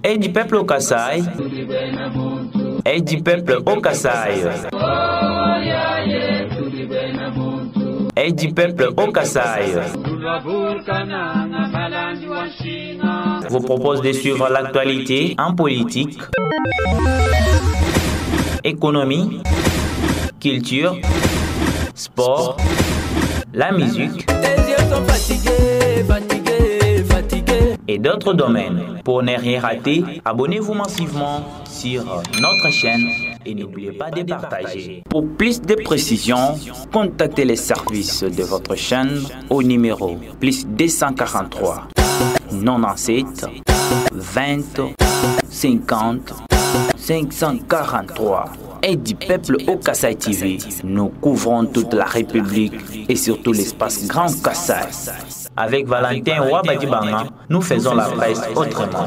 Et du peuple au Kasaï. Et du peuple au Kasaï. Et du peuple au Kasaï vous propose de suivre l'actualité en politique, économie, culture, sport, la musique et d'autres domaines. Pour ne rien rater, abonnez-vous massivement sur notre chaîne et n'oubliez pas de partager. Pour plus de précisions, contactez les services de votre chaîne au numéro +243 97 20 50 543. Et du peuple au Kasaï TV, nous couvrons toute la République et surtout l'espace Grand Kasaï. Avec Valentin Ouabadibanga, nous faisons la presse autrement.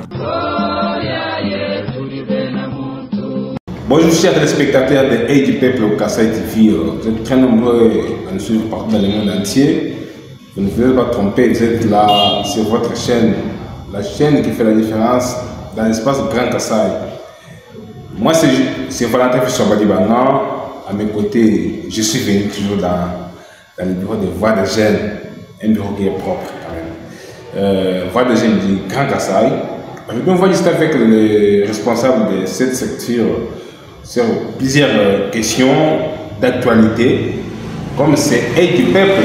Bonjour chers téléspectateurs de Hey du peuple au Kasaï TV. Vous êtes très nombreux à nous suivre partout dans le monde entier. Vous ne vous pas tromper, vous êtes là sur votre chaîne, la chaîne qui fait la différence dans l'espace Grand Kasaï. Moi c'est Valentin Ouabadibanga. À mes côtés, je suis venu toujours dans le bureau de Voix des Jeunes, un bureau qui est propre quand même. Voix des Jeunes du Grand Kasaï. Je vais juste avec les responsables de cette secteur sur plusieurs questions d'actualité, comme c'est Hey du peuple.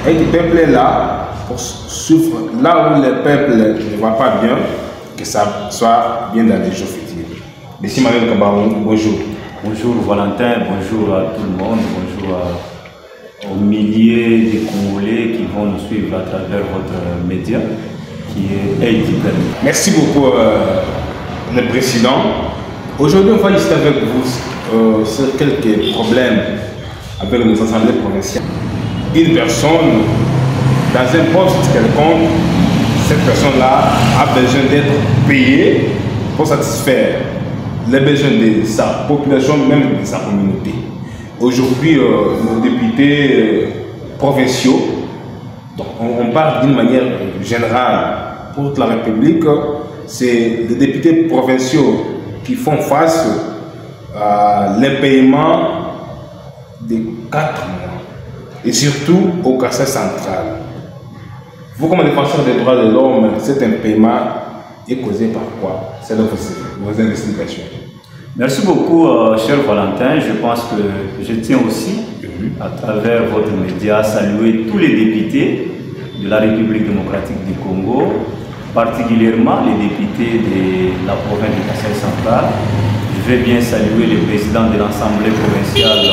Hey du peuple est là pour suivre là où le peuple ne va pas bien, que ça soit bien dans les jours futurs. Merci Manuel Kabarou, bonjour. Bonjour Valentin, bonjour à tout le monde, bonjour aux milliers de Congolais qui vont nous suivre à travers votre média qui est Hey du peuple. Merci beaucoup le président. Aujourd'hui, on va discuter avec vous sur quelques problèmes avec nos assemblées provinciales. Une personne dans un poste quelconque, cette personne-là a besoin d'être payée pour satisfaire les besoins de sa population, même de sa communauté. Aujourd'hui, nos députés provinciaux, donc on parle d'une manière générale pour toute la République, c'est les députés provinciaux qui font face à l'impayement de 4 mois et surtout au Kasaï central. Vous, comme défenseur des droits de l'homme, cet impayement est causé par quoi? C'est vos investigations. Merci beaucoup, cher Valentin. Je pense que je tiens aussi, à travers votre média, à saluer tous les députés de la République démocratique du Congo, particulièrement les députés de la province du Kasaï central. Je vais bien saluer le président de l'Assemblée provinciale,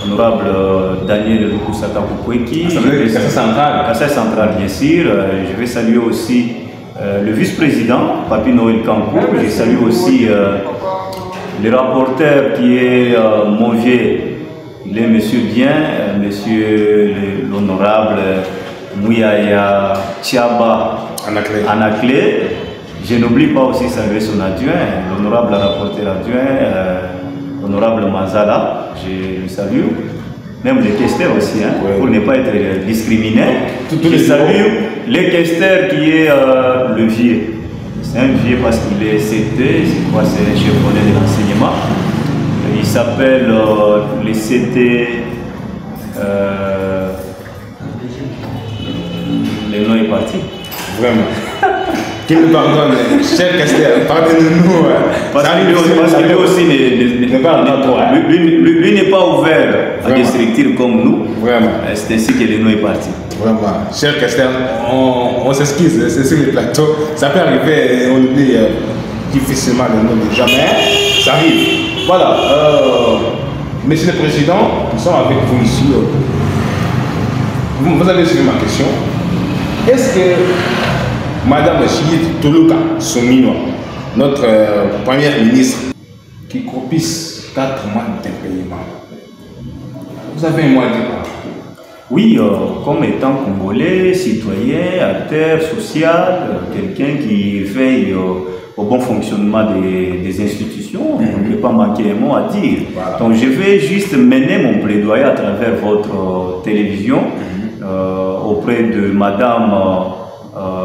honorable Daniel Lukusaka Kukweki. Kasaï central, bien sûr. Je vais saluer aussi le vice-président, Papi Noël Kankou. Je salue aussi le rapporteur qui est mon vieux, il est monsieur bien, monsieur l'honorable Mouyaya Tchaba Anaclé. Je n'oublie pas aussi saluer son adjoint, l'honorable rapporteur adjoint, l'honorable Mazala, je le salue. Même les questeurs aussi, hein, pour ne pas être discriminé. Je salue les questeurs qui est le vieux. C'est un vieux parce qu'il est CT, je crois que c'est un chevronnet de l'enseignement. Il s'appelle le CT. Le nom est parti. Vraiment. Qu'il nous pardonne, cher Castel, pardonnez-nous. Parce que lui aussi lui n'est pas ouvert à des structures comme nous. Vraiment. C'est ainsi que le nom est parti. Vraiment. Cher Castel, on s'excuse, c'est sur le plateau. Ça peut arriver, on oublie difficilement le nom de jamais. Ça arrive. Voilà. Monsieur le Président, nous sommes avec vous ici. Vous avez suivi ma question. Est-ce que Madame Chiyit Toluka Somino, notre première ministre, qui copisse 4 mois d'impayement, vous avez un mot à dire? Oui, comme étant Congolais, citoyen, acteur social, quelqu'un qui veille au bon fonctionnement des institutions. On ne peut pas manquer un mot à dire. Voilà. Donc je vais juste mener mon plaidoyer à travers votre télévision auprès de Madame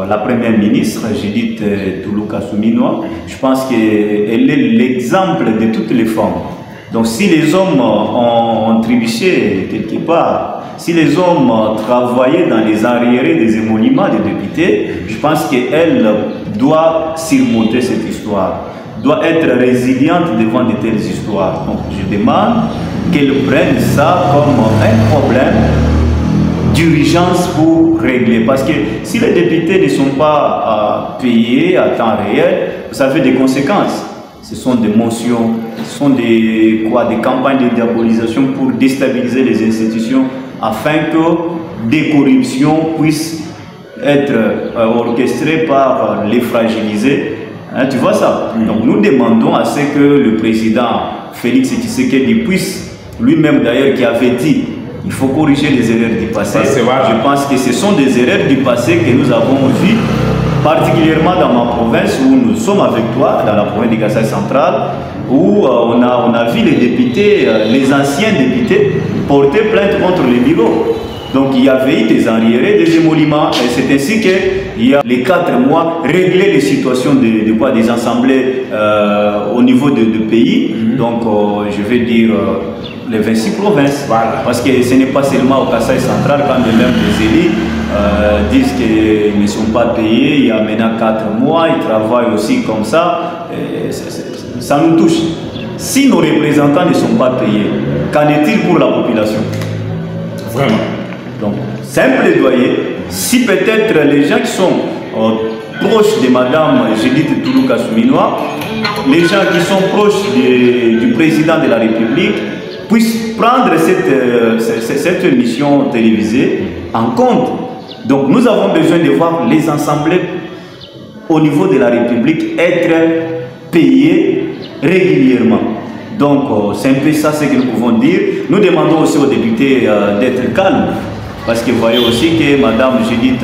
la Première ministre, Judith Toulouka Souminois. Je pense qu'elle est l'exemple de toutes les femmes. Donc si les hommes ont trébuché quelque part, si les hommes travaillaient dans les arriérés des émoluments des députés, je pense qu'elle doit surmonter cette histoire, doit être résiliente devant de telles histoires. Donc je demande qu'elle prenne ça comme un problème d'urgence pour régler. Parce que si les députés ne sont pas payés à temps réel, ça fait des conséquences. Ce sont des motions, ce sont des campagnes de diabolisation pour déstabiliser les institutions afin que des corruptions puissent être orchestrées par les fragilisés. Hein, tu vois ça? Donc nous demandons à ce que le président Félix Tshisekedi puisse, lui-même d'ailleurs qui avait dit il faut corriger les erreurs du passé. Je pense que ce sont des erreurs du passé que nous avons vues, particulièrement dans ma province où nous sommes avec toi, dans la province de Kasai central, où on a vu les députés, les anciens députés, porter plainte contre les bureaux. Donc il y avait eu des arriérés, des émoluments, et c'est ainsi qu'il y a les 4 mois réglé les situations des assemblées au niveau de pays. Donc je vais dire les 26 provinces. Voilà. Parce que ce n'est pas seulement au Kasai central, quand même les élus disent qu'ils ne sont pas payés, il y a maintenant 4 mois, ils travaillent aussi comme ça, ça nous touche. Si nos représentants ne sont pas payés, qu'en est-il pour la population? Vraiment. Donc, c'est un plaidoyer. Si peut-être les gens qui sont proches de Madame Judith Toulouka Souminois, les gens qui sont proches du président de la République, puissent prendre cette mission télévisée en compte. Donc, nous avons besoin de voir les assemblées au niveau de la République être payées régulièrement. Donc, c'est un peu ça ce que nous pouvons dire. Nous demandons aussi aux députés d'être calmes. Parce que vous voyez aussi que Mme Judith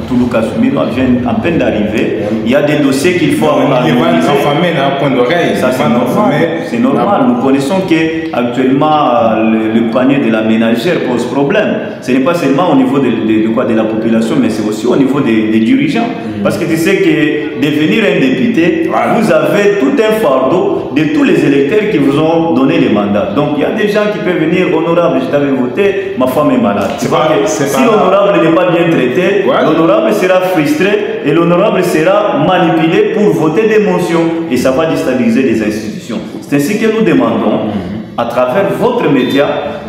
Toulouka Souminois vient à peine d'arriver. Il y a des dossiers qu'il faut avoir. Il va être enfermé à un point d'oreille. Ça, c'est normal. C'est normal. Nous connaissons qu'actuellement, le panier de la ménagère pose problème. Ce n'est pas seulement au niveau de la population, mais c'est aussi au niveau des dirigeants. Parce que tu sais que devenir un député, vous avez tout un fardeau de tous les électeurs qui vous ont donné les mandats. Donc, il y a des gens qui peuvent venir, honorable, je t'avais voté, ma femme est malade. Si l'honorable n'est pas bien traité, l'honorable sera frustré et l'honorable sera manipulé pour voter des motions et ça va déstabiliser les institutions. C'est ainsi que nous demandons, à travers votre média,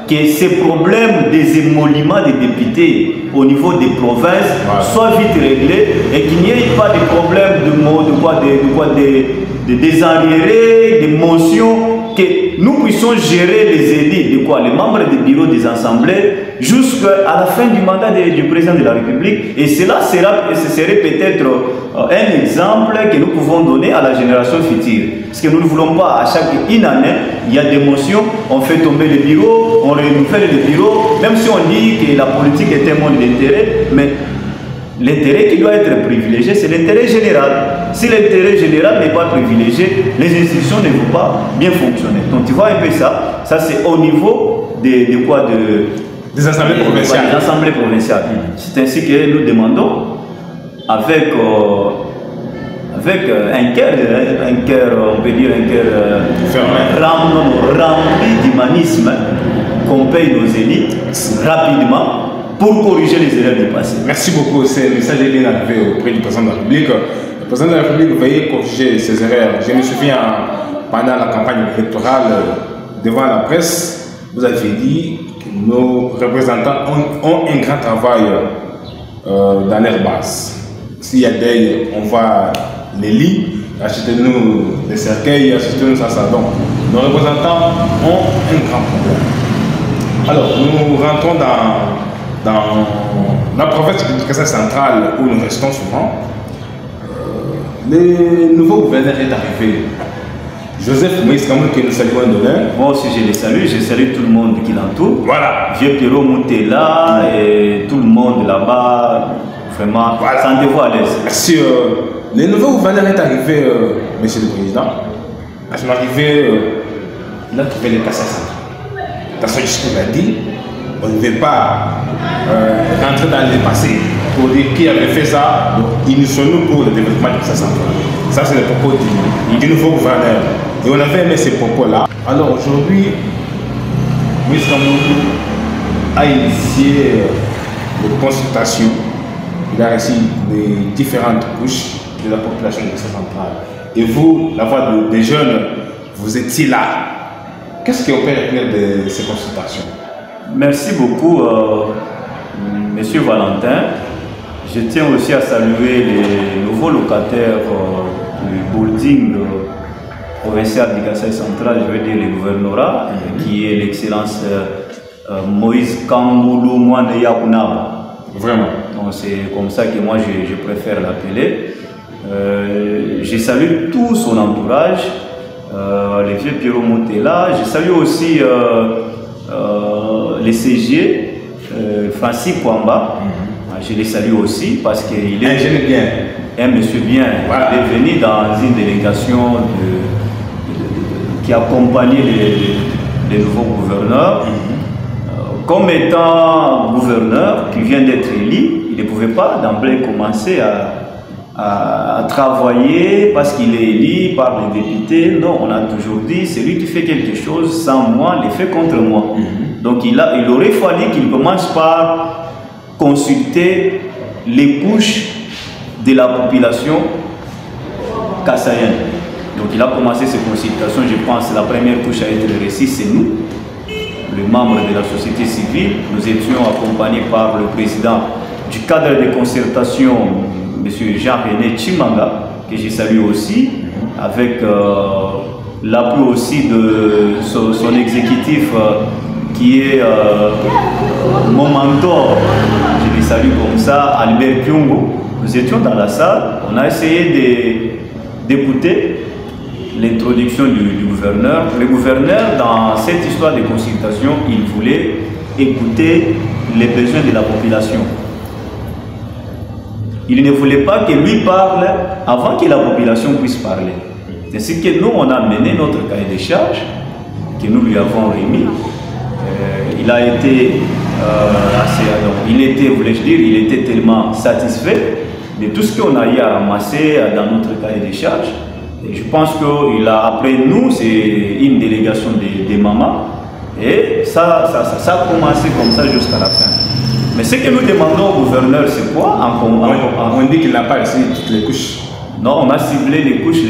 que ces problèmes des émoluments des députés au niveau des provinces soient vite réglés et qu'il n'y ait pas de problème des arriérés, des motions, que nous puissions gérer les élus, les membres des bureaux des assemblées, jusqu'à la fin du mandat du président de la République. Et ce serait peut-être un exemple que nous pouvons donner à la génération future. Parce que nous ne voulons pas, à chaque année, il y a des motions, on fait tomber les bureaux, on renouvelle les bureaux, même si on dit que la politique est un monde d'intérêt, mais l'intérêt qui doit être privilégié, c'est l'intérêt général. Si l'intérêt général n'est pas privilégié, les institutions ne vont pas bien fonctionner. Donc tu vois un peu ça, c'est au niveau des assemblées provinciales. Des assemblées provinciales. C'est ainsi que nous demandons, avec un cœur, on peut dire un cœur rempli d'humanisme, qu'on paye nos élus rapidement pour corriger les erreurs du passé. Merci beaucoup. C'est le message bien arrivé auprès du président de la République. Le président de la République veille corriger ses erreurs. Je me souviens, pendant la campagne électorale, devant la presse, vous avez dit que nos représentants ont un grand travail dans leur base. S'il y a des, on va les lits, achetez-nous des cercueils, achetez-nous ça. Donc, nos représentants ont un grand problème. Alors, nous rentrons dans la province du Kasai central où nous restons souvent. Le nouveau gouverneur est arrivé. Joseph Moïse Kamoul, que nous saluons d'honneur. Moi aussi je les salue, je salue tout le monde qui l'entoure. Voilà. Vieux Pierrot Moutela et tout le monde là-bas. Vraiment, voilà. sentez-vous à l'aise. Merci le nouveau gouverneur est arrivé, Monsieur le Président. À son arrivée, il a trouvé les Kassai centrales. Dans son discours, il a dit on ne veut pas rentrer dans le passé pour dire qui avait fait ça. Donc, unissons-nous pour le développement du Kassai central. Ça, c'est le propos du nouveau gouverneur. Et on avait aimé ces propos-là. Alors aujourd'hui, Moïse Kamboundou a initié des consultations. Il a reçu les différentes couches de la population du Kassai central. Et vous, la voix des jeunes, vous étiez là. Qu'est-ce qu'on peut retenir de ces consultations? Merci beaucoup, Monsieur Valentin. Je tiens aussi à saluer les nouveaux locataires du building provincial du Kassai central, je veux dire le gouvernorat, qui est l'excellence Moïse Kamboundou Mwande Yakunaba. Vraiment. Donc c'est comme ça que moi je préfère l'appeler. Je salue tout son entourage, les vieux Pierrot Motela. Je salue aussi les CG, Francis Kwamba. Je les salue aussi parce qu'il est un monsieur bien. Voilà. Il est venu dans une délégation qui accompagnait les nouveaux gouverneurs. Comme étant gouverneur qui vient d'être élu, il ne pouvait pas d'emblée commencer à travailler parce qu'il est élu par les députés. Non, on a toujours dit, c'est lui qui fait quelque chose sans moi, il fait contre moi. Donc il aurait fallu qu'il commence par consulter les couches de la population kassaïenne. Donc il a commencé ces consultations, je pense que la première couche a été reçue, c'est nous, les membres de la société civile. Nous étions accompagnés par le président du cadre de concertation, M. Jean-René Chimanga, que je salue aussi, avec l'appui aussi de son exécutif qui est mon mentor, je le salue comme ça, Albert Kyungo. Nous étions dans la salle, on a essayé d'écouter l'introduction du gouverneur. Le gouverneur, dans cette histoire de consultation, il voulait écouter les besoins de la population. Il ne voulait pas que lui parle avant que la population puisse parler. C'est ce que nous, on a mené notre cahier de charges, que nous lui avons remis. Il a été il était tellement satisfait de tout ce qu'on a eu à ramasser dans notre cahier de charges. Et je pense qu'après nous, c'est une délégation des mamans. Et ça a commencé comme ça jusqu'à la fin. Mais ce que nous demandons au gouverneur, c'est quoi? On dit qu'il n'a pas essayé toutes les couches. Non, on a ciblé les couches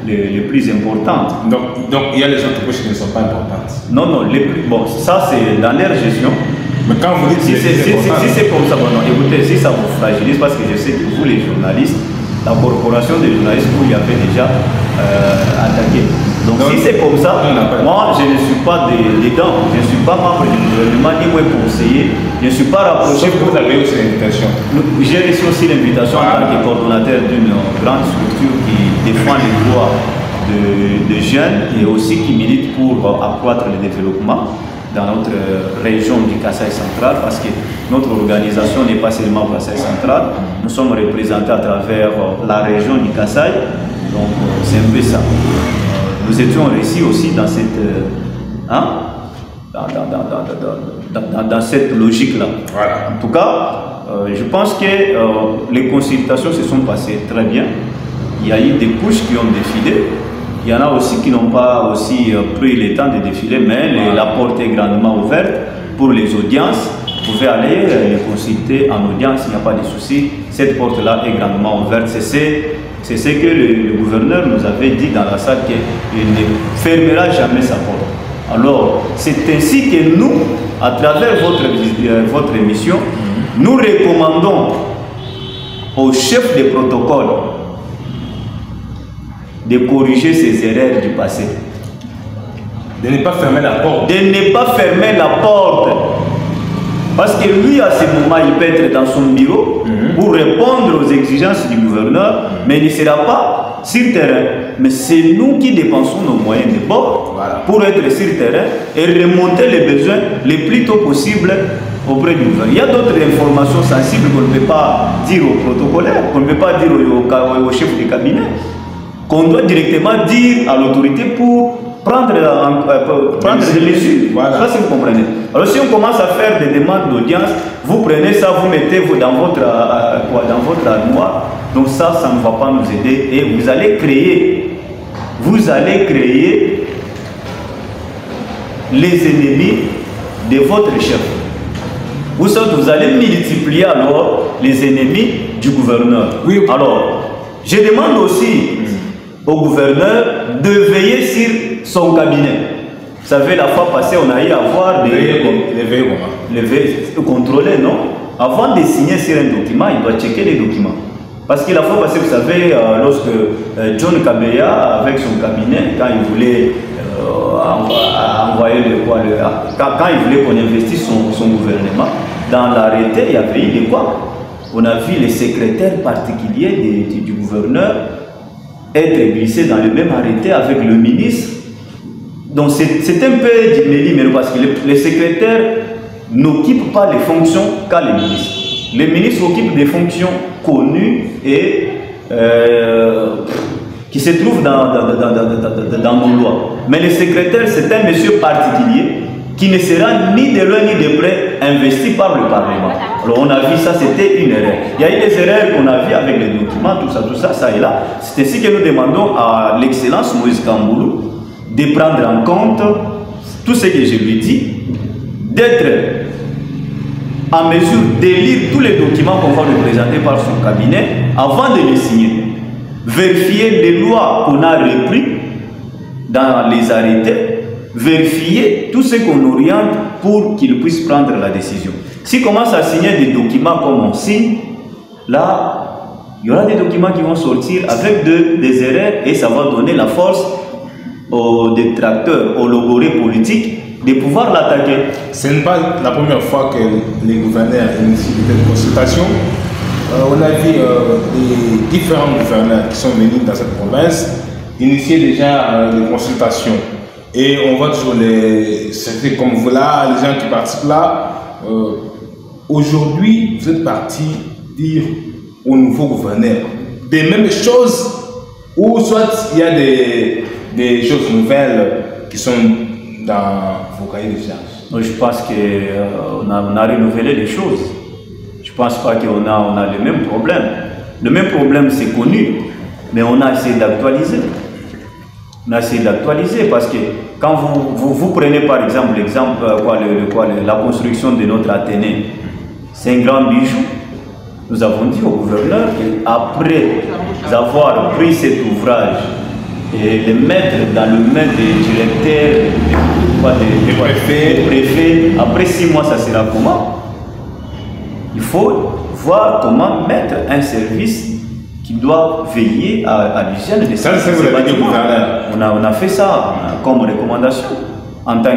les plus importantes. Donc il y a les autres couches qui ne sont pas importantes. Non, bon, ça c'est dans leur gestion. Mais quand vous dites si c'est comme ça, bon, non, écoutez, si ça vous fragilise, parce que je sais que vous les journalistes, la corporation des journalistes, vous y avez déjà attaqué. Donc si c'est comme ça, moi je ne suis pas dedans, je ne suis pas membre du gouvernement, ni moi conseiller, je ne suis pas rapproché. Vous avez aussi l'invitation. J'ai reçu aussi l'invitation en tant que coordonnateur d'une grande structure qui défend les droits de jeunes et aussi qui milite pour accroître le développement dans notre région du Kassai central, parce que notre organisation n'est pas seulement au Kassai central, nous sommes représentés à travers la région du Kassai, donc c'est un peu ça. Nous étions réussis aussi dans cette, dans cette logique-là. Voilà. En tout cas, je pense que les consultations se sont passées très bien. Il y a eu des couches qui ont défilé. Il y en a aussi qui n'ont pas aussi pris le temps de défiler, mais la porte est grandement ouverte pour les audiences. Vous pouvez aller les consulter en audience, il n'y a pas de souci. Cette porte-là est grandement ouverte. C'est ce que le gouverneur nous avait dit dans la salle, qu'il ne fermera jamais sa porte. Alors, c'est ainsi que nous, à travers votre émission, nous recommandons au chef de protocole de corriger ses erreurs du passé. De ne pas fermer la porte. De ne pas fermer la porte. Parce que lui, à ce moment, il peut être dans son bureau pour répondre aux exigences du gouverneur, mais il ne sera pas sur terrain. Mais c'est nous qui dépensons nos moyens de bord pour être sur terrain et remonter les besoins le plus tôt possible auprès du gouvernement. Il y a d'autres informations sensibles qu'on ne peut pas dire aux protocolaires, qu'on ne peut pas dire au chef de cabinet, qu'on doit directement dire à l'autorité pour prendre des mesures. Voilà. Ça, si vous comprenez. Alors, si on commence à faire des demandes d'audience, vous prenez ça, vous mettez dans votre armoire. Donc ça ne va pas nous aider. Et vous allez créer les ennemis de votre chef. Vous allez multiplier alors les ennemis du gouverneur. Oui. Alors, je demande aussi au gouverneur de veiller sur son cabinet. Vous savez, la fois passée, on a eu à voir les veilles contrôlés, non? Avant de signer sur un document, il doit checker les documents. Parce que la fois passée, vous savez, lorsque John Kabeya, avec son cabinet, quand il voulait envoyer quand il voulait qu'on investisse son gouvernement, dans l'arrêté, il y avait eu de quoi? On a vu les secrétaires particuliers du gouverneur être glissés dans le même arrêté avec le ministre. Donc c'est un peu du méli-mélo parce que les secrétaires n'occupent pas les fonctions qu'a les ministres. Les ministres occupent des fonctions connues et qui se trouvent dans nos lois. Mais les secrétaires, c'est un monsieur particulier qui ne sera ni de loin ni de près investi par le Parlement. Alors on a vu ça, c'était une erreur. Il y a eu des erreurs qu'on a vues avec les documents, tout ça, ça et là. C'est ainsi que nous demandons à l'excellence Moïse Kamboulou de prendre en compte tout ce que je lui dis, d'être en mesure de lire tous les documents qu'on va lui présenter par son cabinet avant de les signer. Vérifier les lois qu'on a reprises dans les arrêtés, vérifier tout ce qu'on oriente pour qu'il puisse prendre la décision. S'il commence à signer des documents comme on signe, là, il y aura des documents qui vont sortir avec des erreurs et ça va donner la force aux détracteurs, aux logorés politiques de pouvoir l'attaquer. Ce n'est pas la première fois que les gouverneurs initient des consultations. On a vu les différents gouverneurs qui sont venus dans cette province initier déjà des consultations. Et on voit toujours c'était comme vous là, les gens qui participent là. Aujourd'hui, vous êtes parti dire au nouveau gouverneur des mêmes choses, ou soit il y a des choses nouvelles qui sont dans vos cahiers de charges. Je pense qu'on a renouvelé les choses. Je ne pense pas qu'on a le même problème. Le même problème, c'est connu, mais on a essayé d'actualiser. On a essayé d'actualiser parce que quand vous prenez par exemple la construction de notre Athénée, c'est un grand bijou. Nous avons dit au gouverneur qu'après avoir pris cet ouvrage et le mettre dans le main des directeurs, des préfets, après 6 mois, ça sera comment? Il faut voir comment mettre un service qui doit veiller à l'hygiène des bâtiments. On a fait ça comme recommandation en tant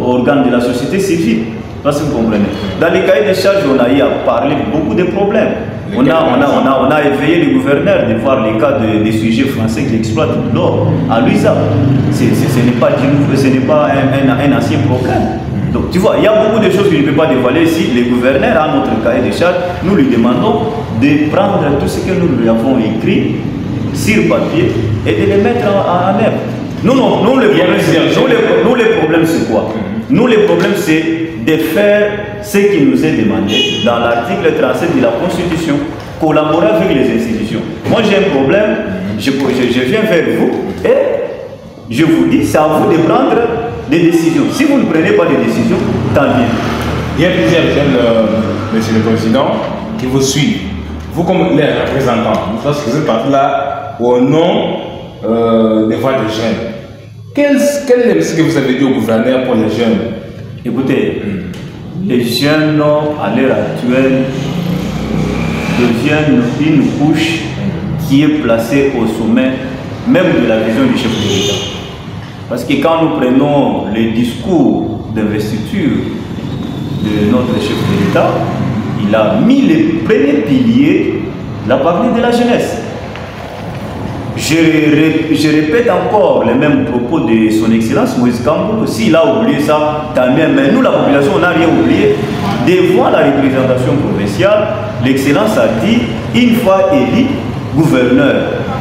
organe de la société civile. Parce que vous comprenez. Dans les cahiers de charges, on a eu à parler beaucoup de problèmes. On a éveillé le gouverneur de voir les cas des sujets français qui exploitent l'or à Luisa. Ce n'est pas un ancien problème. Donc tu vois, il y a beaucoup de choses qu'il ne peut pas dévoiler. Si le gouverneur a notre cahier de charges, nous lui demandons de prendre tout ce que nous lui avons écrit sur papier et de le mettre en œuvre. Nous, le problème, c'est quoi? Nous, le problème, c'est de faire ce qui nous est demandé dans l'article 37 de la Constitution, collaborer avec les institutions. Moi, j'ai un problème, je viens vers vous et je vous dis, c'est à vous de prendre des décisions. Si vous ne prenez pas de décisions, tant bien. Il y a plusieurs jeunes, Monsieur le Président, qui vous suivent. Vous, comme les représentants, parce que vous êtes partis là au nom des voix des jeunes. Quel est ce que vous avez dit au gouverneur pour les jeunes? Écoutez, les jeunes, à l'heure actuelle, deviennent une couche qui est placée au sommet même de la vision du chef de l'État. Parce que quand nous prenons les discours d'investiture de notre chef de l'État, il a mis les premiers piliers, il a parlé de la jeunesse. je répète encore les mêmes propos de son Excellence Moïse Kamboulou. S'il a oublié ça, tant mieux. Mais nous, la population, on n'a rien oublié. Devant la représentation provinciale, l'Excellence a dit, une fois élu gouverneur,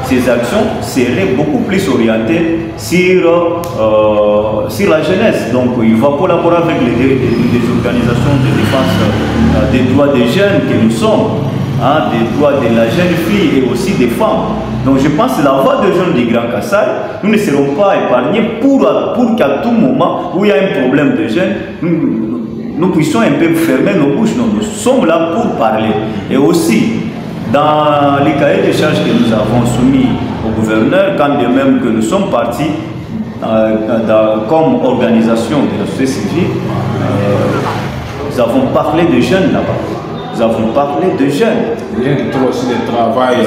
ses actions seraient beaucoup plus orientées sur la jeunesse. Donc, il va collaborer avec les organisations de défense des droits des jeunes que nous sommes. Des droits de la jeune fille et aussi des femmes. Donc je pense que la voix des jeunes du Grand Kassai, nous ne serons pas épargnés pour qu'à tout moment où il y a un problème de jeunes, nous puissions un peu fermer nos bouches. Non, nous sommes là pour parler. Et aussi, dans les cahiers de charges que nous avons soumis au gouverneur, quand bien même que nous sommes partis comme organisation de la société civile, nous avons parlé de jeunes là-bas. Nous avons parlé de jeunes. Nous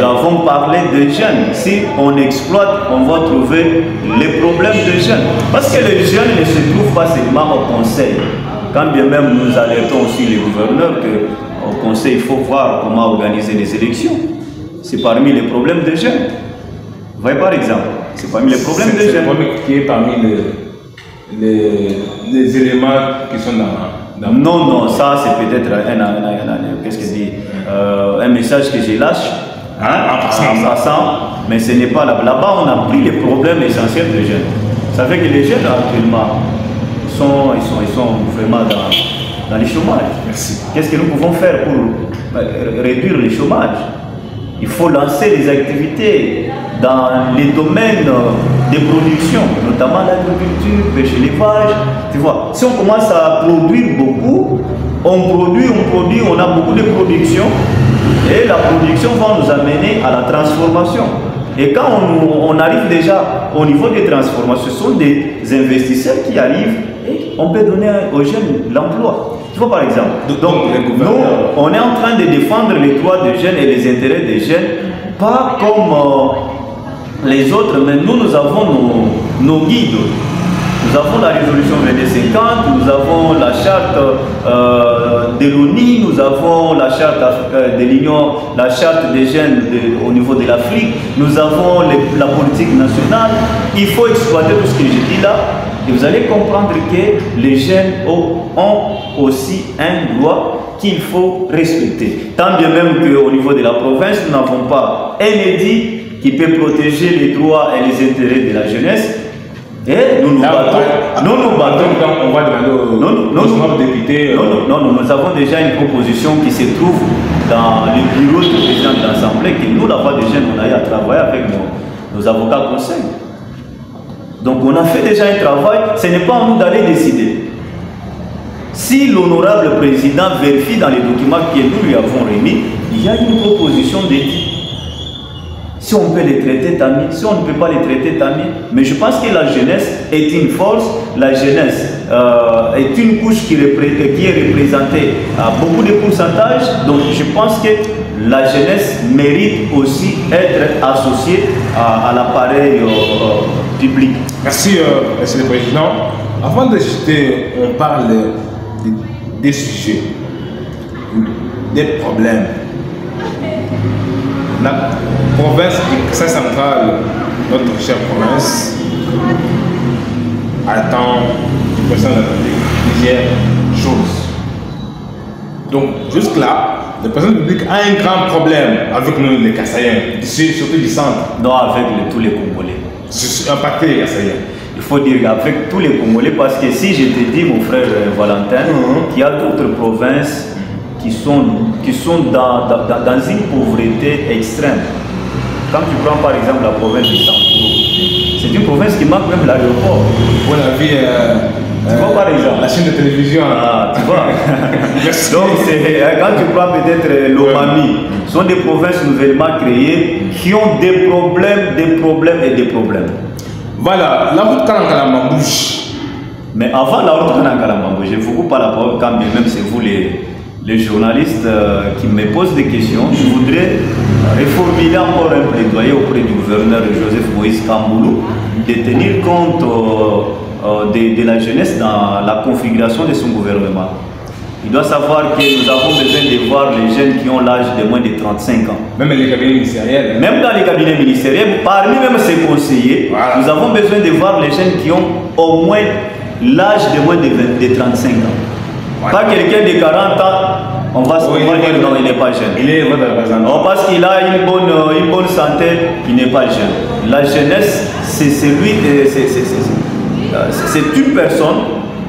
avons parlé de jeunes. Si on exploite, on va trouver les problèmes de jeunes. Parce que les jeunes ne se trouvent pas seulement au conseil. Quand bien même nous alertons aussi les gouverneurs qu'au conseil, il faut voir comment organiser les élections. C'est parmi les problèmes des jeunes. Vous voyez par exemple, c'est parmi les problèmes des jeunes. C'est le problème qui est parmi les éléments qui sont dans... Non, ça c'est peut-être un message que je lâche en passant, mais ce n'est pas là. Là-bas, on a pris les problèmes essentiels des jeunes. Ça fait que les jeunes actuellement ils sont vraiment dans le chômage. Qu'est-ce que nous pouvons faire pour réduire le chômage? Il faut lancer des activités dans les domaines de production, notamment l'agriculture, pêche, l'élevage. Tu vois, si on commence à produire beaucoup, on produit, on a beaucoup de production et la production va nous amener à la transformation. Et quand on arrive déjà au niveau des transformations, ce sont des investisseurs qui arrivent et on peut donner aux jeunes l'emploi. Tu vois par exemple, donc nous, on est en train de défendre les droits des jeunes et les intérêts des jeunes, pas comme les autres, mais nous avons nos guides. Nous avons la résolution 2250, nous avons la charte de l'ONU, nous avons la charte de l'Union, la charte des jeunes au niveau de l'Afrique, nous avons la politique nationale. Il faut exploiter tout ce que j'ai dit là et vous allez comprendre que les jeunes ont aussi un droit qu'il faut respecter. Tant bien même qu'au niveau de la province, nous n'avons pas un édit qui peut protéger les droits et les intérêts de la jeunesse. Et nous nous battons. On va demander aux députés. Non, nous avons déjà une proposition qui se trouve dans le bureau du président de l'Assemblée, que nous, la voix des jeunes, on a eu à travailler avec nos avocats conseils. Donc on a fait déjà un travail, ce n'est pas à nous d'aller décider. Si l'honorable président vérifie dans les documents que nous lui avons remis, il y a une proposition d'éthique. Si on peut les traiter, tant mieux. Si on ne peut pas les traiter, tant mieux. Mais je pense que la jeunesse est une force. La jeunesse est une couche qui est représentée à beaucoup de pourcentages. Donc je pense que la jeunesse mérite aussi être associée à l'appareil public. Merci, Monsieur le Président. Avant de jeter, on parle des sujets, des problèmes. La province du Kassai central, notre chère province, attend du président de la République plusieurs choses. Donc, jusque-là, le président de la République a un grand problème avec nous, les Kassaïens, surtout du centre. Non, avec tous les Congolais. Impacté les Kassaïens. Il faut dire avec tous les Congolais, parce que si je te dis, mon frère Valentin, qu'il y a d'autres provinces qui sont dans une pauvreté extrême. Quand tu prends par exemple la province de Sampuru, c'est une province qui manque même l'aéroport. On a vu tu vois par exemple la chaîne de télévision. Tu vois. Donc quand tu prends peut-être l'Omami, ce sont des provinces nouvellement créées qui ont des problèmes. Voilà, la route Kanankalamambouche. Mais avant la route Kanankalamambouche, je ne vous coupe pas la parole quand bien même c'est vous les journalistes qui me posent des questions. Je voudrais reformuler encore un plaidoyer auprès du gouverneur Joseph Moïse Kamboulou de tenir compte de la jeunesse dans la configuration de son gouvernement. Il doit savoir que nous avons besoin de voir les jeunes qui ont l'âge de moins de 35 ans. Même les cabinets ministériels. Même dans les cabinets ministériels, parmi même ces conseillers, voilà. Nous avons besoin de voir les jeunes qui ont au moins l'âge de moins de 35 ans. Voilà. Pas quelqu'un de 40 ans, on va se dire non, il n'est pas jeune. Il est votre représentant. Parce qu'il a une bonne santé, il n'est pas jeune. La jeunesse, c'est une personne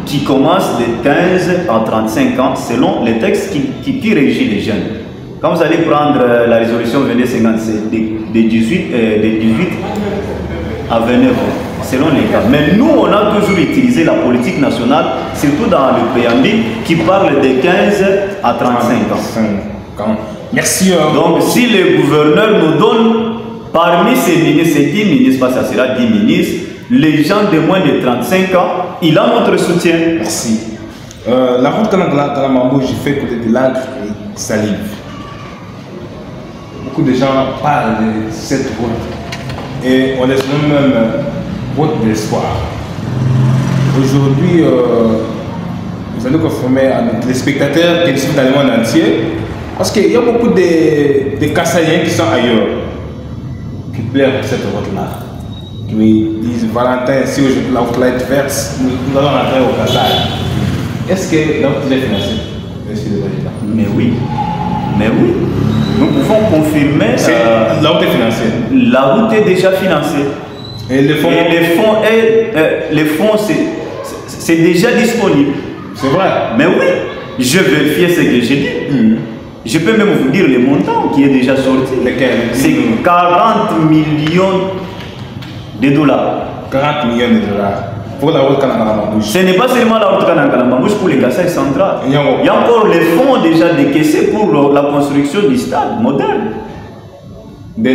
qui commence de 15 à 35 ans selon les textes qui régissent les jeunes. Quand vous allez prendre la résolution 2257 de 18 à 29 ans, selon les cas. Mais nous, on a toujours utilisé la politique nationale, surtout dans le préambule, qui parle de 15 à 35 ans. Merci. Donc, si le gouverneur nous donne, parmi ces ministres, ces 10 ministres, parce que ça sera 10 ministres, les gens de moins de 35 ans, il a notre soutien. Merci. La route Kalangamambou, j'ai fait côté de l'encre et salive. Beaucoup de gens parlent de cette route et on laisse même route d'espoir. Aujourd'hui, nous allons confirmer à nos téléspectateurs qui sont dans le monde entier parce qu'il y a beaucoup de Kassaïens qui sont ailleurs qui pleurent pour cette route-là. Qui disent Valentin, si aujourd'hui la route là est verte, nous allons rentrer au Kassai. Est-ce que la route est financée, monsieur le président? Mais oui. Nous pouvons confirmer. La route est financée. La route est déjà financée. Et les fonds, c'est déjà disponible. C'est vrai. Mais oui, je vérifie ce que j'ai dit. Je peux même vous dire le montant qui est déjà sorti. Lequel? C'est 40 millions de dollars. 40 millions de dollars. Pour la route Kalangamambou. Ce n'est pas seulement la route Kalangamambou pour les Kassai centrales. Il y a encore les fonds déjà décaissés pour la construction du stade moderne. De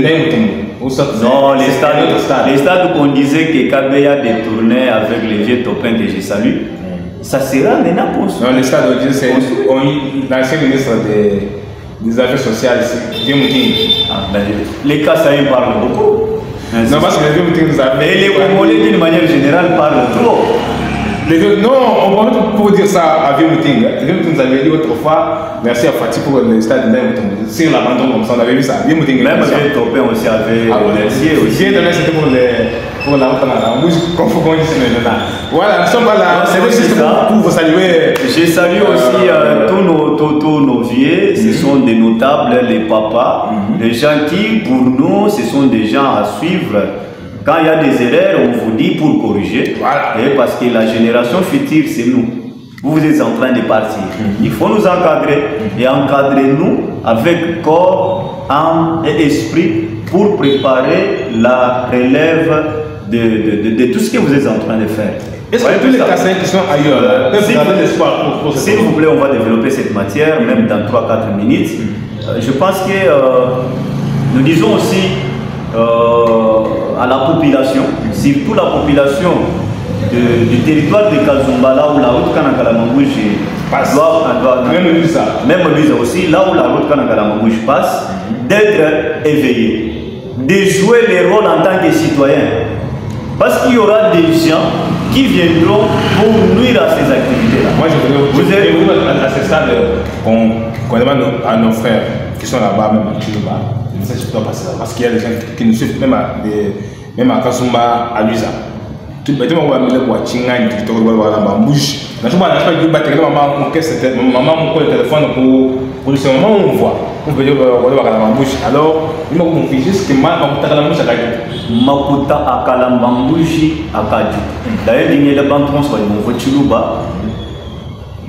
non, les stades qu'on disait que KB a détourné avec les vieux topins que je salue, ça sera maintenant construit. Non, les stades, c'est l'ancien ministre des Affaires sociales, c'est les Kassai parlent beaucoup. Non, parce que les vieux nous avaient. Mais les Congolais d'une manière générale parlent trop. Non, on va pour dire ça à Vieux Meeting. Les Vieux nous avaient dit autrefois, merci à Fatih pour le stade de sur l'abandon comme ça, on avait vu ça. Vieux Meeting. Même Vieux Topin aussi avait remercié aussi. Vieux Topin c'était pour la route en rouge, comme il faut qu'on dise maintenant. Voilà, nous sommes pas là. C'est juste pour vous saluer. Je salue aussi tous nos vieux, ce sont des notables, les papas, les gens qui, pour nous, ce sont des gens à suivre. Quand il y a des erreurs, on vous dit pour corriger. Voilà. Et parce que la génération future, c'est nous. Vous êtes en train de partir. Il faut nous encadrer. Et encadrer-nous avec corps, âme et esprit pour préparer la relève de tout ce que vous êtes en train de faire. Est-ce que tous les Kassaïens qui sont ailleurs peuvent garder l'espoir pour s'il vous plaît, on va développer cette matière, même dans 3-4 minutes. Je pense que nous disons aussi à la population, surtout la population du territoire de Kazumba, là où la route Kalangamambou passe, même lui aussi, là où la route Kalangamambou passe, d'être éveillé, de jouer le rôle en tant que citoyen. Parce qu'il y aura des gens qui viendront pour nuire à ces activités-là. Moi, je voudrais à ce stade qu'on demande à nos frères qui sont là-bas, même à Kiluba, parce qu'il y a des gens qui nous suivent, même à Kasumba, à Luisa. Tout le monde va me dire que tu as dit que tu as bouge. Je ne sais pas si tu as maman mon téléphone pour ce moment où on voit. On peut dire que tu as bouge. Alors, il m'a confié juste que Makuta Kalambouji a gagné. Makuta a Kalambouji a gagné. D'ailleurs, il y a des gens qui ont dit que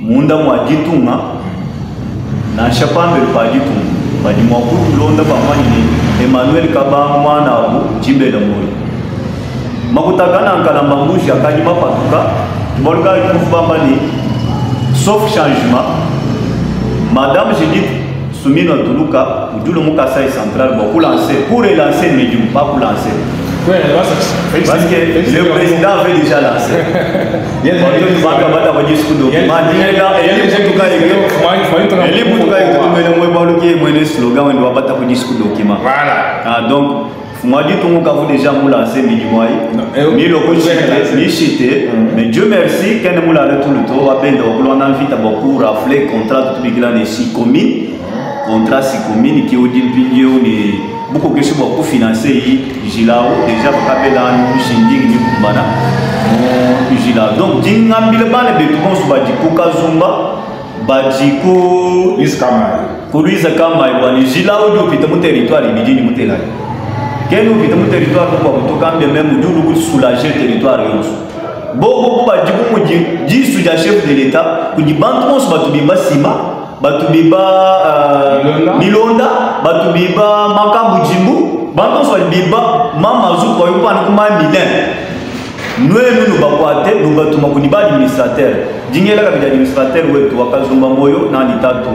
Munda mwa jitunga na chapambe pa jitunga badi mwakutu londa pa mani Emmanuel Kaba mwana abu jimbe la mori makutakana Kalambouji akanyima patuka bolga ikufamba ni sauf changement madame Judith Soumino Tuluka ujulo mu Kasai central pour relancer médium pas pour lancer. Oui, parce que le président avait déjà lancé. Il y a des gens qui ont dit que il y a donc moi dit que déjà lancé mais Dieu merci quand nous l'avons tout le temps a envie d'abord rafler contrat tout les 6 communes, contrat 6 communes qui ont dit beaucoup de choses pour financer Gilao déjà pour là nous Shindig ni Kumana Gilao donc dinga bilbane de tout bon sur Badiko Kazumba Badiko Luisa Kamai wani Gilao do pita mon territoire ibidi ni mutela quel nous pita mon territoire pour tout cambier même du soulager territoire Bobo Badiko dit sous la chef de l'état pour dire bantu sur Batubiba Sima Batubiba Milonda, Batubiba Makambu Jimbu, Banton soit Biba, Mama Zou pour y prendre comme un Nous nous bakwate, nous batuma kuniba administrateur. Dingela kabila administrateur wetu wakazumba moyo na ni tatu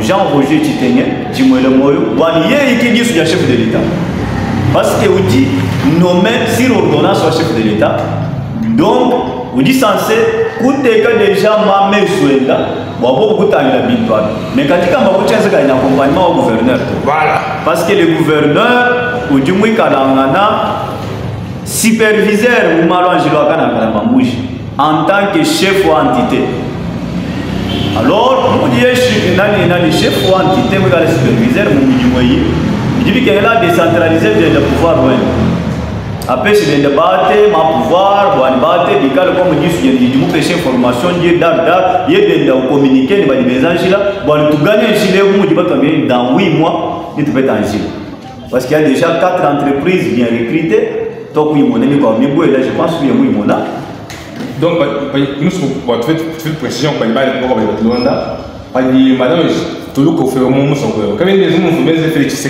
Jean Roger Chitenye, Jimwele moyo, wani yeye qui dit sur le chef de l'état. Parce que vous dit nommé sur ordonnance au chef de l'état. Donc vous dit censé coûter que déjà ma mère souhaita, bon beaucoup la victoire. Mais quand il y a un accompagnement au gouverneur. Voilà. Parce que le gouverneur, ou du moins superviseur ou en tant que chef ou entité. Alors, vous dites que le chef ou entité, vous le superviseur, vous dites qu'il est là décentralisé le pouvoir. Après, c'est le débat, ma pouvoir, bon, débat, il y a comme dit, il y a des péchés information, il y a des communiqués, il y a des messages là, bon, tu gagnes un gilet, vous dites dans 8 mois, tu peux être en gilet. Parce qu'il y a déjà 4 entreprises bien recrutées, donc oui, mon ami, comme Mibou, et là, je pense qu'il y a oui, mon âme. Donc, nous, tu fais une précision, quand il va être pour le madame, tout le monde fait au moment où quand il y a des gens qui font des choses,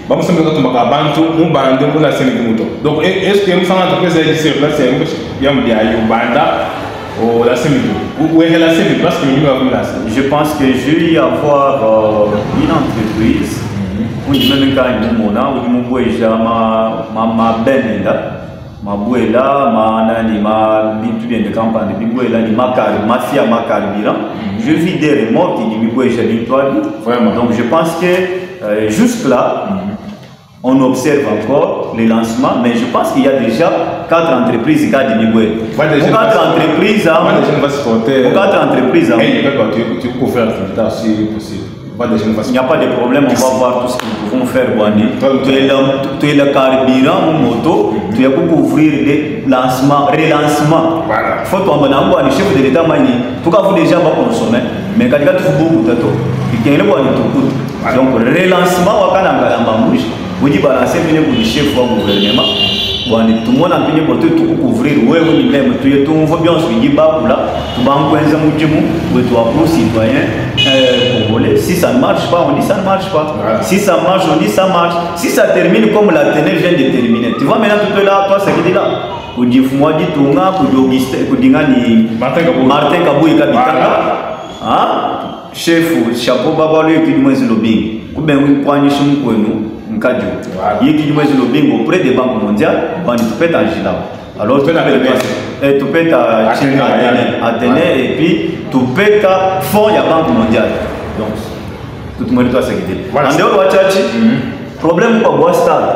vamos a ver como bantu bando com a cena de muito. Donc est-ce que nous sommes en train de dizer là c'est il y a um banda ou la cena ou est la cena parce que nous avons là. Je pense que je vais y avoir une entreprise où je vais me faire une mona où je me vois déjà ma benenda ma boela ma nani ma bintu bien de campagne bi boela ni ma mafia ma carburant. Je vis des remords qui me voient déjà victoire. Donc je pense que jusque là on observe encore les lancements, mais je pense qu'il y a déjà 4 entreprises qui ont diminué. 4 entreprises, tu peux faire un si possible. Il n'y a pas de problème, on va voir tout ce que nous pouvons faire. Tu es le carburant, moto, tu as pour couvrir les lancements, relancements. Il faut que le chef de l'État mani. Tout cas, vous déjà pas consommer, mais quand tu as tout beaucoup de temps, il y a un donc relancement, on a un vous dites balancer pour le chef du gouvernement. Tout le monde a fini pour tout couvrir. Oui, même tu es tout bien suivi là. Tu vas en coin de tu as citoyen congolais. Si ça ne marche pas, on dit ça ne marche pas. Si ça marche, on dit ça marche. Si ça termine comme la tenue vient de terminer, tu vois maintenant tu es là, toi c'est qui est là. Vous dites moi dit tout là, vous dites Augustin, vous dites Martin Kabou et Kabitanga. Chef, chapeau baba lui qui nous lobbying. Vous bien vous prenez chez nous. Il y a qui lobbying auprès des banques mondiales, tu peux être en Gila. Alors tu peux être à Athénée et puis tu peux être fonds de la Banque mondiale. Donc tout le monde doit s'inquiéter. En dehors de Tchatchi, problème pour boire stade.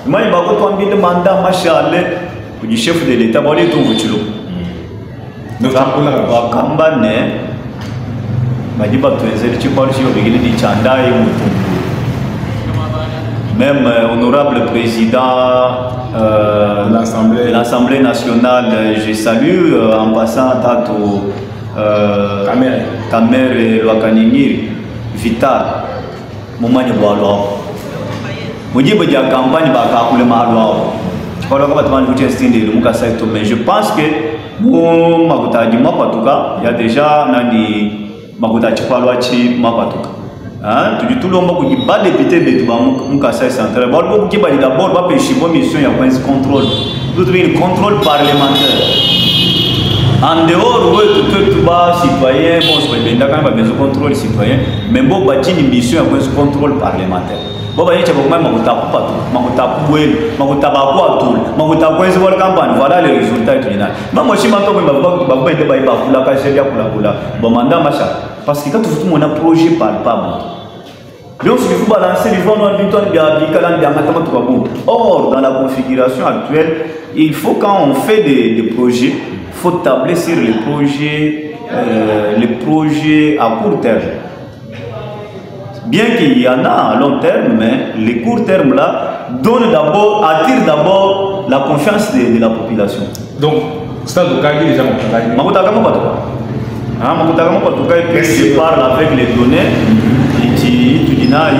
Moi il m'a dit que mandat machalé pour le chef de l'État, moi il trouve tu le. Donc Kambane, m'a dit que tu parles sur le Tchanda et même honorable président de l'Assemblée nationale, je salue en passant Tato Kamer Loakanini Vital Moumani Boalo. Vous dites que la campagne va calculer ma loi. Mais je pense que il y a déjà Nani Makuta Chipaloachi Mapatuka. Tu dis tout le monde qui bat député de tout Kassai central. Bon, qui va d'abord va pêcher bonne mission, il y a un contrôle. Tout un contrôle parlementaire. En dehors, tu vas citoyen, bon, c'est pas bien de contrôle citoyen, mais bon, bâti une mission, il y a un contrôle parlementaire. Bon, il y a un voilà les résultats. Parce que quand tu fais un projet palpable, donc il faut balancer les fonds Or, dans la configuration actuelle, il faut quand on fait des projets, il faut tabler sur les projets à court terme. Bien qu'il y en a à long terme, mais les courts termes là attirent d'abord la confiance de la population. Donc, ça doit gagner déjà mon travail. Je parle avec les données, tu dis tu n'as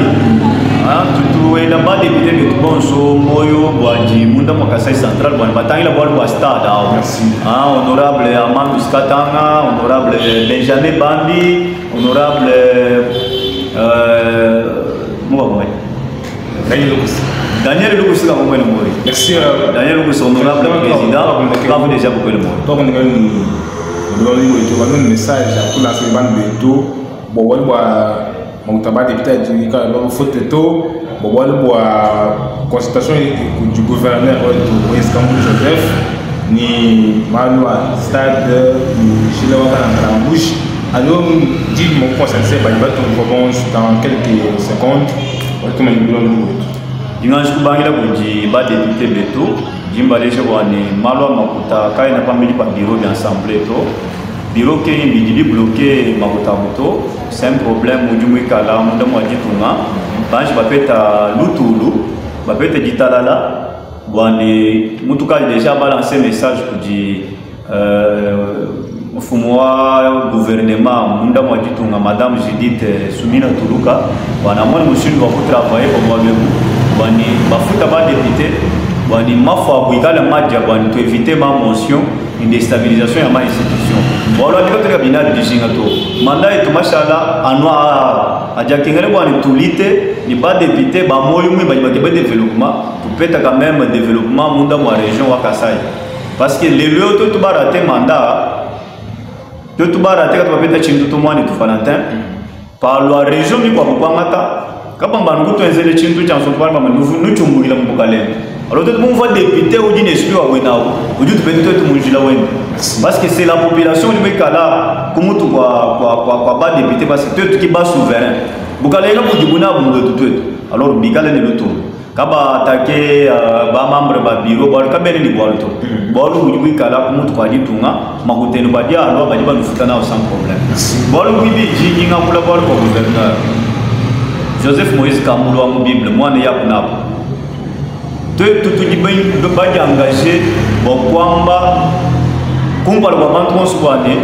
pas député de Tubonso, Moyo, Boadji, Munda Mokasai Central, Boadji, la Boadji Stade, honorable Amadou Skatanga, honorable Benjamin Bambi, honorable Daniel Lukus, merci. Daniel Lukus, honorable président, vous déjà beaucoup le mot. Donc, on a un message pour la semaine de tout. Bon, mon tabac député du photo, bon, consultation du gouverneur de Escambou Joseph, ni Manoa Stade, ni Chilawaka en bouche. Alors, dis mon conseil, c'est dans quelques secondes. Dimanche kubangila kuji ba député beto jimba leje wani malwa makuta kai na pamili pa bureau d'assemblée to bureau ke bidili bloqué makuta moto c'est un problème ujumu kala munda mwajitunga banji bapeta lutulu bapeta ditalala wani mutuka déjà balancé message kuji mfumo wa gouvernement munda mwajitunga madame Judith Sumina Tuluka wana mwana mushini wa kutravailler kwa mwabegu bani bafuta ba député bani mafwa kuikala madja bani to éviter ma motion une déstabilisation ya ma institution wala ndiko to bina dijinga to mandat et mashallah anwa aja kingere bani tulite ni ba député ba moyo mwe bani ba développement to peta quand même développement munda mwa région wa Kasai parce que les lieux to ba rater mandat to ba rater ka peta chindu to mwani to Valentin par la région ni kwa mata quand on a un zèle chintu chanson par maman nous chumbugila mbukale alors tout le monde voit député ou d'une esprit à wenao ou du petit tout le monde jila wen parce que c'est la population du Mekala comment tu quoi bas député parce que tout qui bas souverain bukale là pour du bona bungo tout alors bikale ne le tout kaba attaquer ba membre ba bureau ba kabene ni boal to bolu du Mekala comment tu quoi dit tunga makuteno ba dia alors ba di ba nufutana sans problème bolu bibi jinga kula bolu ko gouverneur Joseph Moïse Kamoulo en Bible, moi ne yakuna. Tout dit bien de pas engagé, bon kwamba, kumba le moment transponé,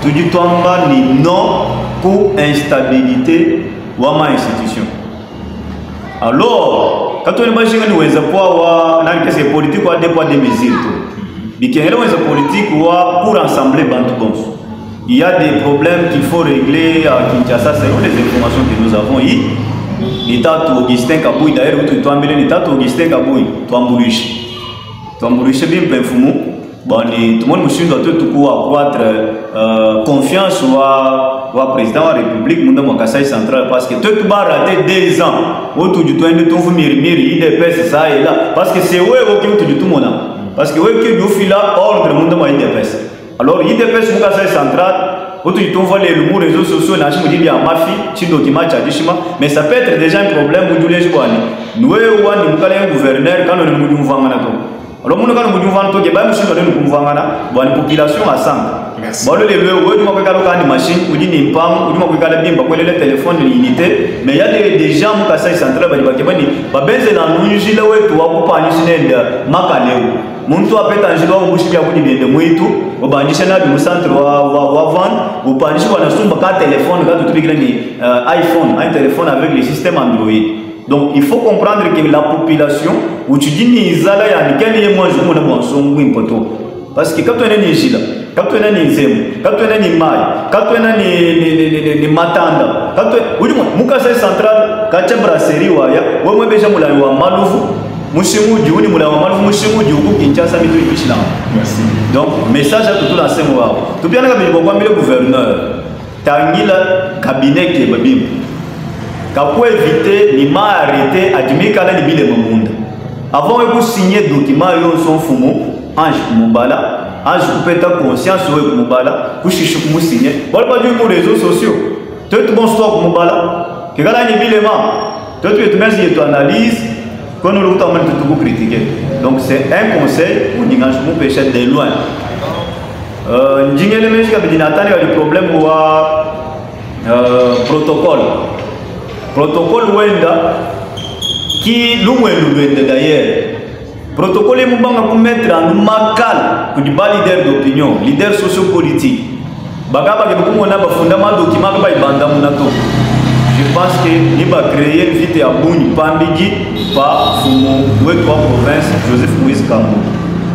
tout dit tomba ni non pour instabilité ou ma institution. Alors, quand on imagine que nous avons des politiques ou des poids des mesures, mais qu'il y a des politiques pour rassembler Bantou. Il y a des problèmes qu'il faut régler à Kinshasa selon les informations que nous avons eues. L'État Augustin Kaboui, d'ailleurs, tu as amené l'État Augustin Kaboui, tu as embouruché. Tu as embouruché bien plein fumou. Bon, tout le monde me doit tout accroître confiance au président de la République, Mounda Kasai Central, parce que tout va rater 2 ans. Autour du temps, tout vous miri, IDPS, ça et là. Parce que c'est eux qui ont tout le monde. Parce que eux qui ont fait l'ordre, Mounda IDPS. Alors, IDPS Mounda Kasai Central, autour du temps, on voit les réseaux sociaux, mais ça peut être déjà un problème pour les gens. Nous, on a un gouverneur quand on a un gouverneur. Alors, nous avons un gouverneur qui est une population à 100. Merci. Mais il y a des gens qui ont des centrales muntu apetanjilwa ubushibya kuni bende mwitu ubandisha na bi centre wa vendre ubandisha wana sumba ka téléphone ka tutubikira ni iPhone, un téléphone avec le système Android. Donc il faut comprendre que la population où tu dis ni izala ya nikani ye moi je mona bonsongo impoto parce que quand on est nijila quand on est nizemu quand on est ni mai quand on est ni matanda quand on mukasa central kacha brasserie waya wewe beja mulani wa maluvu Mushimuji, on est Mushimuji, Kinshasa, merci. Donc, message à tout l'ensemble. Tout bien, le gouverneur, Tangila, cabinet qui est babim. Pour éviter, il m'a arrêté à Djimikala de Bile Monde. Avant de signer le document, ils sont fumés, Ange Moubala, Ange Coupeta conscience, Moubala, Kouchichou Moussigné. Voilà pas du pour les réseaux sociaux. Tout le bon stock Moubala, que Gala n'est Bile Tout le monde, tu analyses. Quand nous l'avons critiqué. Donc c'est un conseil pour nous pécher de loin. Njingele meji kabidi natani ya problème wa protocole wenda qui l'ouende d'ailleurs protocole est pour mettre en macal pour des leaders d'opinion leaders sociopolitiques bagaba ke beaucoup na ba fondament document ba ibanda munato je pense que ni ba créer une vite ya buni pambigi pa fumu wetu wa province Joseph Moïse Kambulu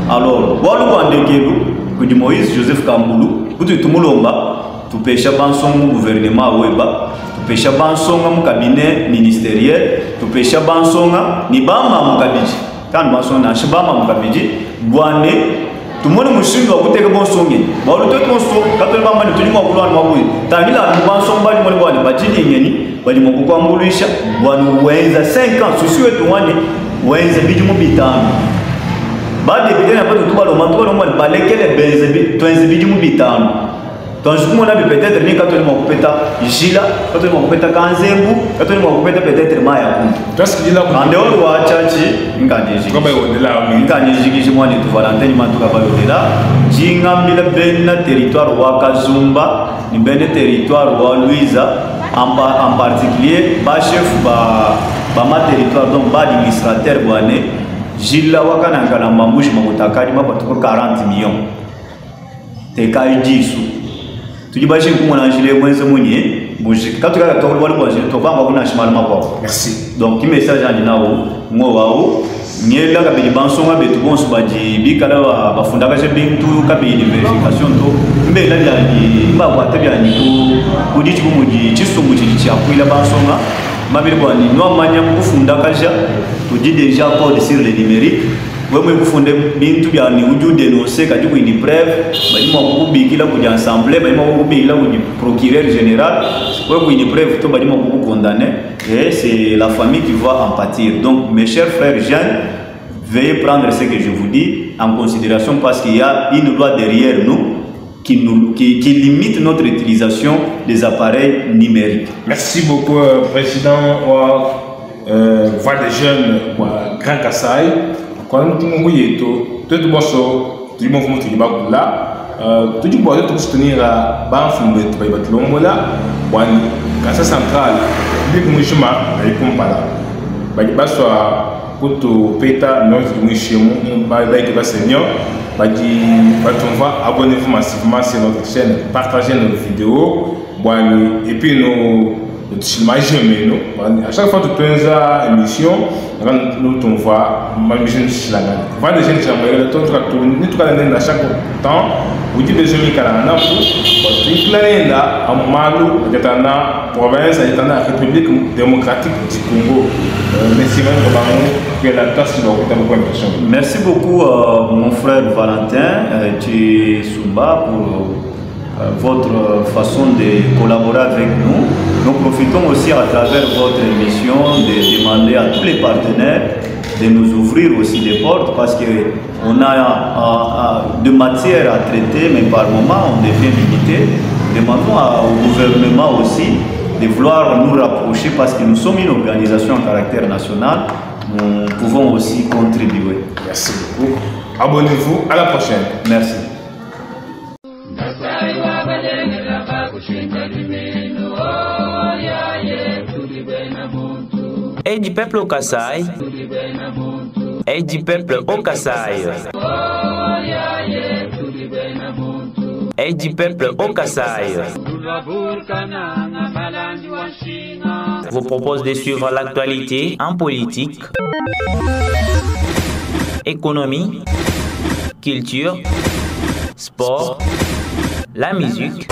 alors walu bandekelu pour di Moïse Joseph Kambulu pour tout mulomba tu pêcher banson gouvernement weba pesha bansonga mu cabinet ministériel to pesha bansonga ni bama mu kabiji kan bansonga na shibama mu kabiji bwane tumone mushinga kuteka bonsonge ba lu to so katol bama ni tulimo kulwana mabuyi tangila mu bansonga bali mo bwane bajini ngeni bali mo kwa muluisha bwana wenza 5 ans susu wetu wane wenza biji mu bitano bade bidena pa tuba lo manto mo balekele benze twenze biji mu bitano. Donc, je me dis peut-être que quand on m'a Gila, quand on m'a Kanzembu, quand on m'a peut-être Maya. Qu'est-ce qu'il dit là? En dehors de Wachachi, Nkaniji. Comment on est là? Nkaniji, je m'en ai tout Valentin, il m'a tout capable là. Jingam, le territoire Wakazumba, le territoire wa Louisa, en particulier, bas chef, ma territoire, donc bas administrateur, Gila Wakananga, Mambouche, Mamutakari, m'a pas 40 millions. T'es qu'à tu dis que tu as un moins de quand tu as un tu vas merci. Donc, il message à Dinao, moi, Niel la kabili bansonga betu bonso baji bikala ba fundaka je bintu kabili verification to mbela yani ba kwata byani ko kuditi ko muji chisongo chichi akwila bansonga mabili bwani no manya kufundaka ja to dit déjà code sur le numérique wemwe kufunde bintu byani uju dénoncer kadi ko indi preuve bali mo ko bikila ko ensemble bali mo ko bikila ko procureur général ouais ko indi preuve to bali mo ko condamner. Et c'est la famille qui va en pâtir. Donc, mes chers frères jeunes, veuillez prendre ce que je vous dis en considération parce qu'il y a une loi derrière nous qui limite notre utilisation des appareils numériques. Merci beaucoup, Président. Voix des jeunes, Grand Kassai. Quand nous avons tout le monde tout le monde tout le monde peut soutenir la banque de l'Ombola, la centrale. Dès que nous sommes là, nous sommes péta notre mission, nous abonnez-vous massivement sur notre chaîne, partagez nos vidéos, et puis nous à chaque fois que tu as une émission, nous t'envoyons ma mission sur la gamme. Voilà des gens qui ont à chaque temps, vous dites des gens qui ont la province, la République démocratique du Congo. Merci beaucoup, mon frère Valentin Tsumba, pour votre façon de collaborer avec nous. Nous profitons aussi à travers votre émission de demander à tous les partenaires de nous ouvrir aussi des portes parce qu'on a de matières à traiter, mais par moment on devient limité. Demandons au gouvernement aussi de vouloir nous rapprocher parce que nous sommes une organisation à caractère national. Nous pouvons aussi contribuer. Merci beaucoup. Abonnez-vous. À la prochaine. Merci. Et du peuple au Kassai, et du peuple au Kassai, et du peuple au Kassai, vous propose de suivre l'actualité en politique, économie, culture, sport, la musique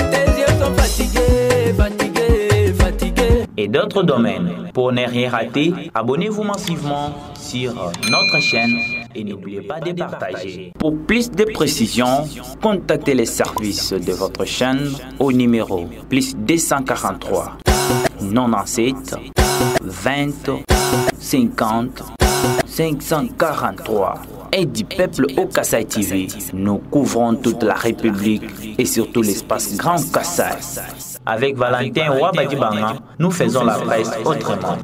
et d'autres domaines. Pour ne rien rater, abonnez-vous massivement sur notre chaîne et n'oubliez pas de partager. Pour plus de précisions, contactez les services de votre chaîne au numéro +243 97 20 50 543. Et du peuple au Kassai TV, nous couvrons toute la République et surtout l'espace Grand Kassai. Avec Valentin Ouabadibanga, nous faisons la presse autrement.